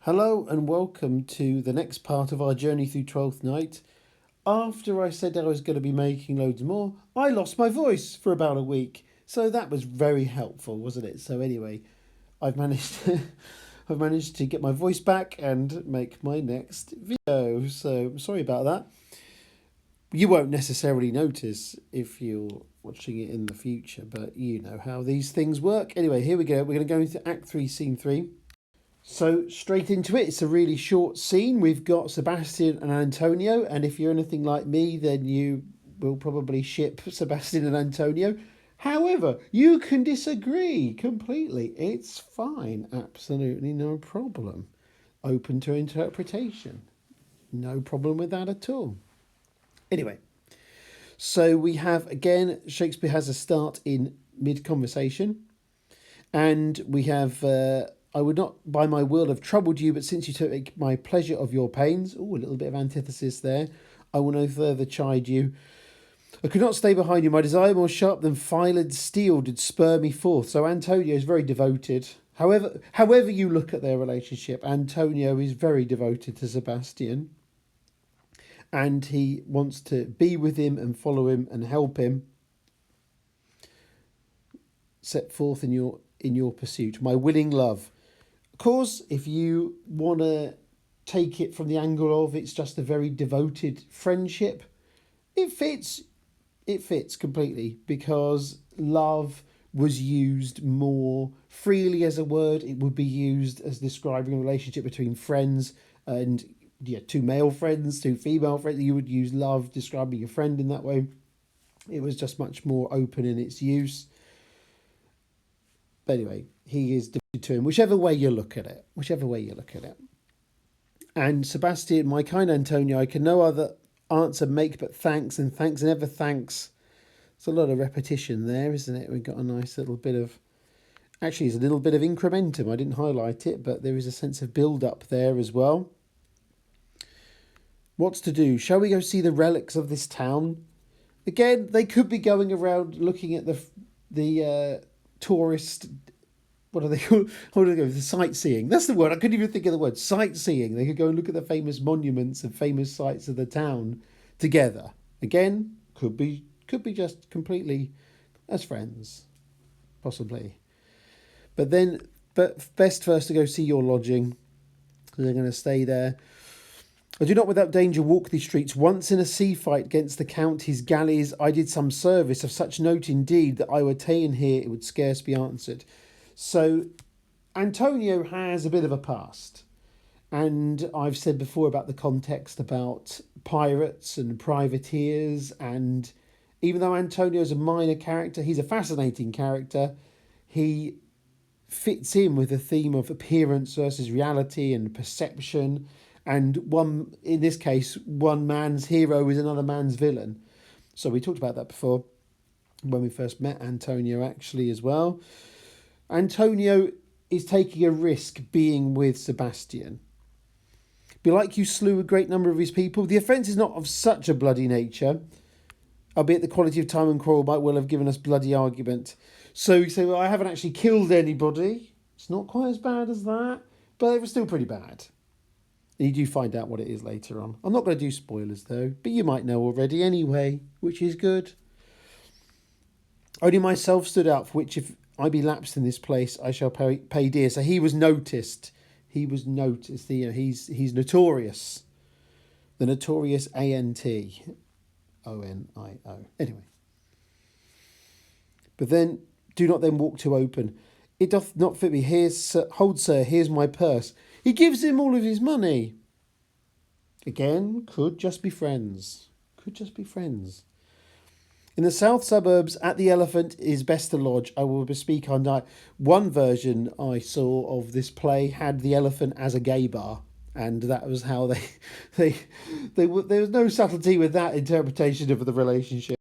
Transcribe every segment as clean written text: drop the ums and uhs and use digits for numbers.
Hello and welcome to the next part of our journey through Twelfth Night. After I said I was going to be making loads more, I lost my voice for about a week. So that was very helpful, wasn't it? So anyway, I've managed I've managed to get my voice back and make my next video. So I'm sorry about that. You won't necessarily notice if you're watching it in the future, but you know how these things work. Anyway, here we go. We're going to go into Act 3, Scene 3. So straight into it, it's a really short scene. We've got Sebastian and Antonio, and if you're anything like me, then you will probably ship Sebastian and Antonio. However, you can disagree completely. It's fine, absolutely no problem. Open to interpretation. No problem with that at all. Anyway, so we have, again, Shakespeare has a start in mid-conversation, and we have... I would not by my will have troubled you, but since you took my pleasure of your pains, a little bit of antithesis there, I will no further chide you. I could not stay behind you. My desire more sharp than filed steel did spur me forth. So Antonio is very devoted. However you look at their relationship, Antonio is very devoted to Sebastian. And he wants to be with him and follow him and help him set forth in your pursuit. My willing love. Of course, if you want to take it from the angle of it's just a very devoted friendship, it fits completely, because love was used more freely as a word. It would be used as describing a relationship between friends, and two male friends, two female friends. You would use love describing a friend in that way. It was just much more open in its use. But anyway, he is devoted to him, whichever way you look at it. And Sebastian, my kind Antonio, I can no other answer make but thanks and ever thanks. It's a lot of repetition there, isn't it? We've got a nice little bit of... Actually, it's a little bit of incrementum. I didn't highlight it, but there is a sense of build-up there as well. What's to do? Shall we go see the relics of this town? Again, they could be going around looking at the tourist, what are they called? The sightseeing. That's the word. I couldn't even think of the word. Sightseeing. They could go and look at the famous monuments and famous sites of the town together. Again, could be just completely as friends, possibly. But best first to go see your lodging. They're going to stay there. I do not without danger walk these streets. Once in a sea fight against the Count his galleys, I did some service of such note indeed that I were ta'en here it would scarce be answered. So Antonio has a bit of a past. And I've said before about the context about pirates and privateers. And even though Antonio is a minor character, he's a fascinating character. He fits in with the theme of appearance versus reality and perception. And in this case, one man's hero is another man's villain. So we talked about that before when we first met Antonio, actually, as well. Antonio is taking a risk being with Sebastian. Belike you slew a great number of his people. The offence is not of such a bloody nature, albeit the quality of time and quarrel might well have given us bloody argument. So you say, well, I haven't actually killed anybody. It's not quite as bad as that, but it was still pretty bad. And you do find out what it is later on. I'm not going to do spoilers, though, but you might know already anyway, which is good. Only myself stood out, for which if I be lapsed in this place, I shall pay dear. So he was noticed. He's notorious. The notorious Antonio. Anyway. But then, do not then walk too open. It doth not fit me. Hold, sir, here's my purse. He gives him all of his money. Again, could just be friends. In the south suburbs, at the Elephant is best to lodge. I will bespeak our night. One version I saw of this play had the Elephant as a gay bar, and that was how there was no subtlety with that interpretation of the relationship.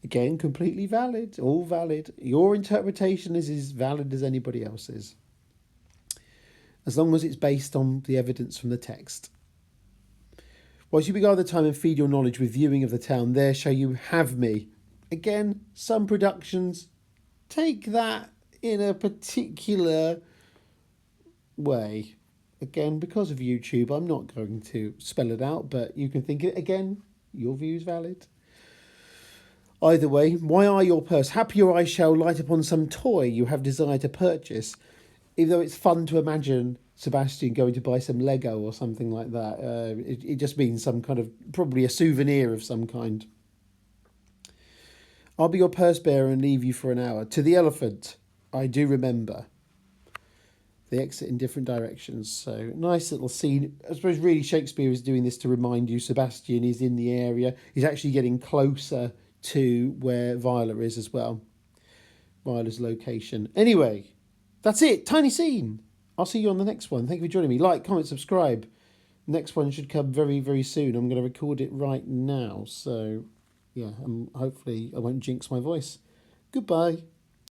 Again, completely valid, all valid. Your interpretation is as valid as anybody else's, as long as it's based on the evidence from the text. Whilst you beguile the time and feed your knowledge with viewing of the town, there shall you have me. Again, some productions take that in a particular way. Again, because of YouTube, I'm not going to spell it out, but you can think it again. Your view's valid. Either way, why are your purse? Happier eyes shall light upon some toy you have desire to purchase. Even though it's fun to imagine Sebastian going to buy some Lego or something like that, it just means some kind of, probably a souvenir of some kind. I'll be your purse bearer and leave you for an hour. To the elephant, I do remember. They exit in different directions. So, nice little scene. I suppose really Shakespeare is doing this to remind you Sebastian is in the area. He's actually getting closer to where Viola is as well. Viola's location. Anyway, that's it. Tiny scene. I'll see you on the next one. Thank you for joining me. Like, comment, subscribe. Next one should come very, very soon. I'm going to record it right now. So, yeah, hopefully I won't jinx my voice. Goodbye.